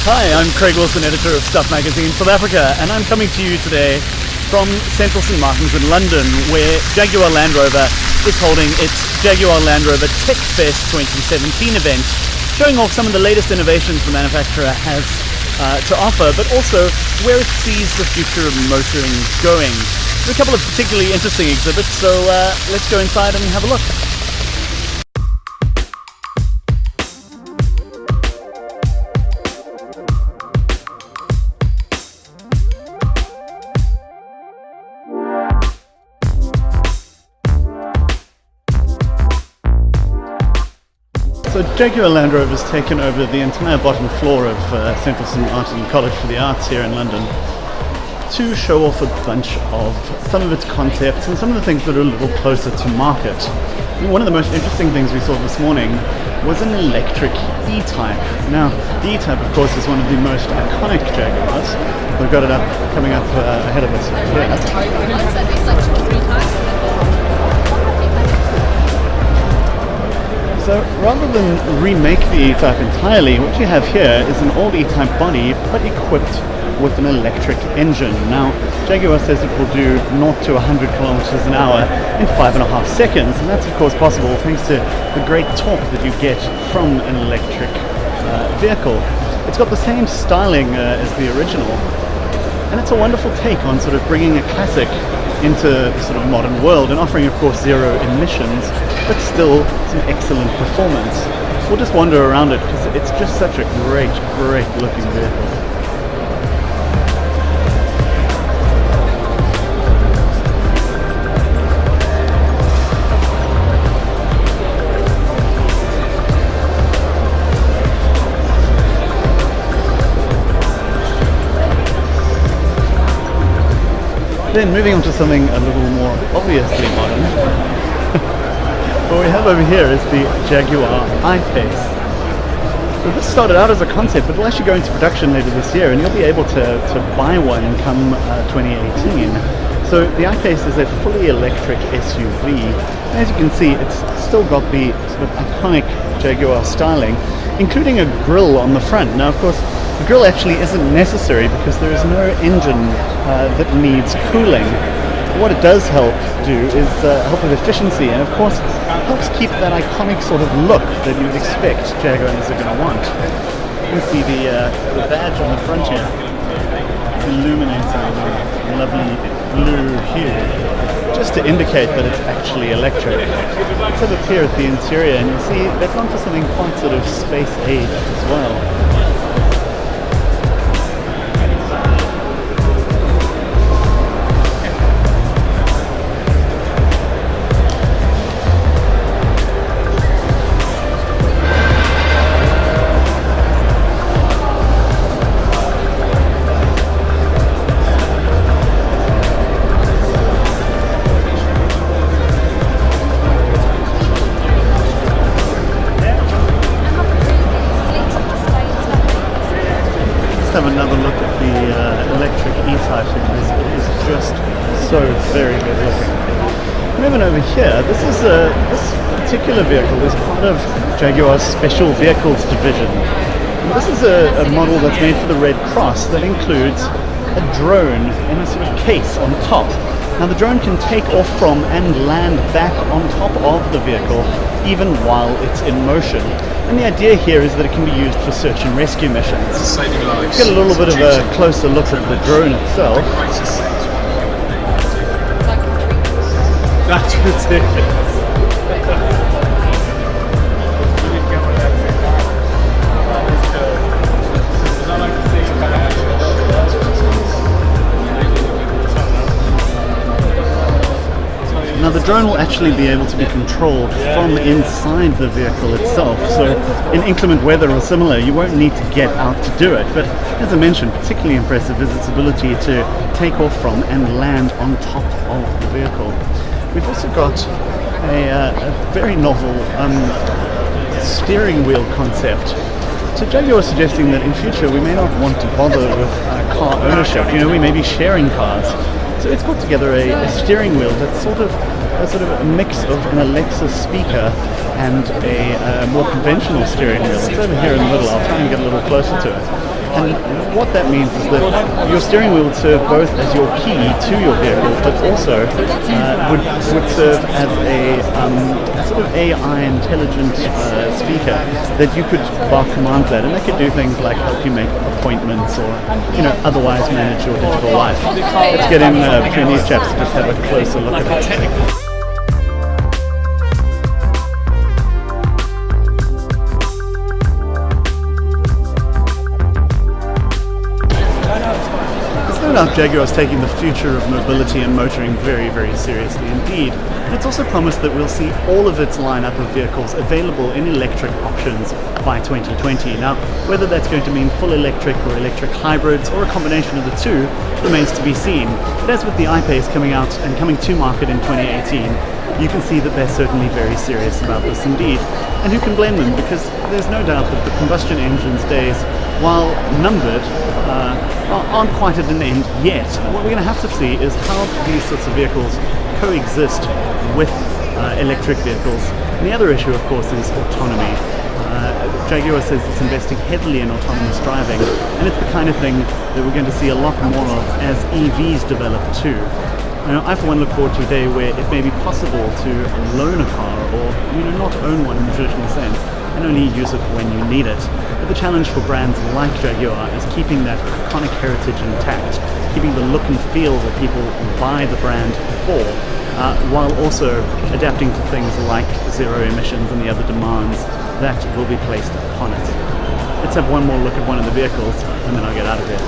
Hi, I'm Craig Wilson, editor of Stuff Magazine South Africa, and I'm coming to you today from Central St Martin's in London, where Jaguar Land Rover is holding its Jaguar Land Rover Tech Fest 2017 event, showing off some of the latest innovations the manufacturer has to offer, but also where it sees the future of motoring going. There are a couple of particularly interesting exhibits, so let's go inside and have a look. So Jaguar Land Rover has taken over the entire bottom floor of Central St Martin College for the Arts here in London to show off a bunch of some of its concepts and some of the things that are a little closer to market. And one of the most interesting things we saw this morning was an electric E-Type. Now, the E-Type, of course, is one of the most iconic Jaguars. We've got it up, coming up ahead of us here. So rather than remake the E-Type entirely, what you have here is an old E-Type body but equipped with an electric engine. Now, Jaguar says it will do 0 to 100 kilometers an hour in 5.5 seconds, and that's of course possible thanks to the great torque that you get from an electric vehicle. It's got the same styling as the original, and it's a wonderful take on sort of bringing a classic into the sort of modern world and offering, of course, zero emissions, but still some excellent performance. We'll just wander around it because it's just such a great looking vehicle. Then moving on to something a little more obviously modern. What we have over here is the Jaguar I-Pace. So this started out as a concept, but will actually go into production later this year, and you'll be able to buy one come 2018. So the I-Pace is a fully electric SUV. And as you can see, it's still got the sort of iconic Jaguar styling, including a grille on the front. Now, of course, the grille actually isn't necessary because there is no engine that needs cooling. What it does help do is help with efficiency, and of course helps keep that iconic sort of look that you'd expect Jaguars are going to want. You can see the badge on the front here illuminates a lovely blue hue, just to indicate that it's actually electric. Let's have a peer at the interior, and you'll see they've gone for something quite sort of space age as well. Have another look at the electric E-Type. It is just so very good looking. Moving over here, this particular vehicle is part of Jaguar's Special Vehicles division. And this is a model that's made for the Red Cross that includes a drone in a sort of case on top. Now the drone can take off from and land back on top of the vehicle even while it's in motion. And the idea here is that it can be used for search and rescue missions. Saving lives. Let's get a little bit of a closer look at the drone itself. That's ridiculous. Now the drone will actually be able to be controlled from inside the vehicle itself, so in inclement weather or similar you won't need to get out to do it, but as I mentioned, particularly impressive is its ability to take off from and land on top of the vehicle. We've also got a very novel steering wheel concept. So Jaguar is suggesting that in future we may not want to bother with car ownership, we may be sharing cars. So it's put together a steering wheel that's sort of a mix of an Alexa speaker and a more conventional steering wheel. It's over here in the middle. I'll try and get a little closer to it. And what that means is that your steering wheel would serve both as your key to your vehicle, but also would serve as a sort of AI intelligent speaker that you could bark commands at, and they could do things like help you make appointments or otherwise manage your digital life. Let's get in between these chaps to just have a closer look at it. No doubt Jaguar is taking the future of mobility and motoring very, very seriously indeed. And it's also promised that we'll see all of its lineup of vehicles available in electric options by 2020. Now, whether that's going to mean full electric or electric hybrids or a combination of the two remains to be seen. But as with the I-Pace coming out and coming to market in 2018, you can see that they're certainly very serious about this indeed. And who can blame them? Because there's no doubt that the combustion engine's days, while numbered, aren't quite at an end yet. What we're going to have to see is how these sorts of vehicles coexist with electric vehicles. And the other issue, of course, is autonomy. Jaguar says it's investing heavily in autonomous driving, and it's the kind of thing that we're going to see a lot more of as EVs develop too. I for one look forward to a day where it may be possible to loan a car or not own one in the traditional sense and only use it when you need it. But the challenge for brands like Jaguar is keeping that iconic heritage intact, keeping the look and feel that people buy the brand for, while also adapting to things like zero emissions and the other demands that will be placed upon it. Let's have one more look at one of the vehicles and then I'll get out of here.